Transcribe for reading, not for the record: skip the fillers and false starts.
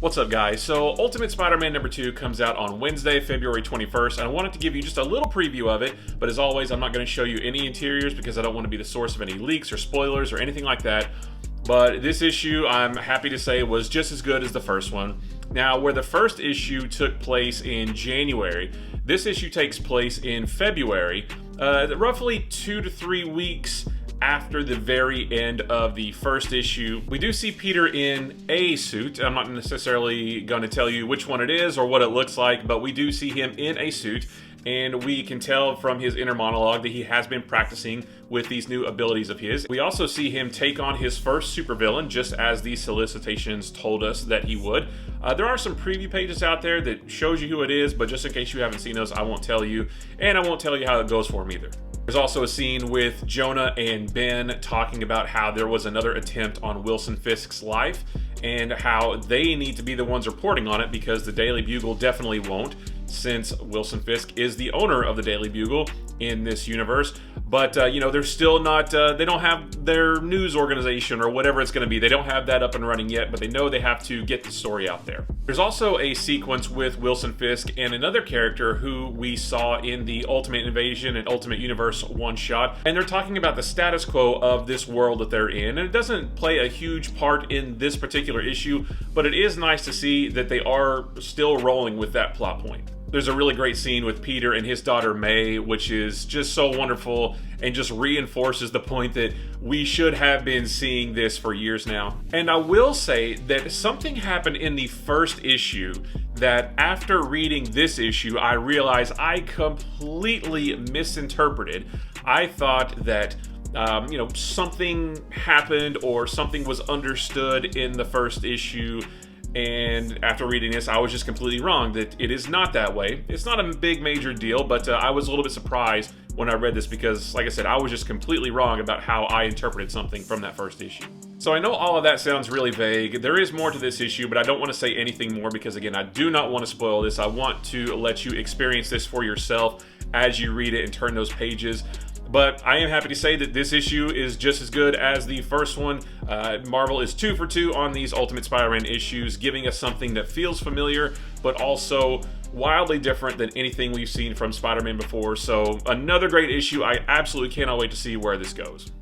What's up, guys? So Ultimate Spider-Man number 2 comes out on Wednesday, February 21st, and I wanted to give you just a little preview of it, but as always, I'm not going to show you any interiors because I don't want to be the source of any leaks or spoilers or anything like that. But this issue, I'm happy to say, was just as good as the first one. Now, where the first issue took place in January, this issue takes place in February, roughly 2 to 3 weeks after the very end of the first issue. We do see Peter in a suit. I'm not necessarily going to tell you which one it is or what it looks like, but we do see him in a suit, and we can tell from his inner monologue that he has been practicing with these new abilities of his. We also see him take on his first supervillain, just as the solicitations told us that he would. There are some preview pages out there that shows you who it is, but just in case you haven't seen those, I won't tell you, and I won't tell you how it goes for him either. There's also a scene with Jonah and Ben talking about how there was another attempt on Wilson Fisk's life and how they need to be the ones reporting on it because the Daily Bugle definitely won't, since Wilson Fisk is the owner of the Daily Bugle in this universe. But, they're still not, they don't have their news organization or whatever it's going to be. They don't have that up and running yet, but they know they have to get the story out there. There's also a sequence with Wilson Fisk and another character who we saw in the Ultimate Invasion and Ultimate Universe one-shot, and they're talking about the status quo of this world that they're in, and it doesn't play a huge part in this particular issue, but it is nice to see that they are still rolling with that plot point. There's a really great scene with Peter and his daughter May, which is just so wonderful and just reinforces the point that we should have been seeing this for years now. And I will say that something happened in the first issue that after reading this issue, I realized I completely misinterpreted. I thought that something happened or something was understood in the first issue, and after reading this, I was just completely wrong, that it is not that way. It's not a big major deal, but I was a little bit surprised when I read this because, like I said, I was just completely wrong about how I interpreted something from that first issue. So I know all of that sounds really vague. There is more to this issue, but I don't want to say anything more because, again, I do not want to spoil this. I want to let you experience this for yourself as you read it and turn those pages. But I am happy to say that this issue is just as good as the first one. Marvel is 2 for 2 on these Ultimate Spider-Man issues, giving us something that feels familiar, but also wildly different than anything we've seen from Spider-Man before. So another great issue. I absolutely cannot wait to see where this goes.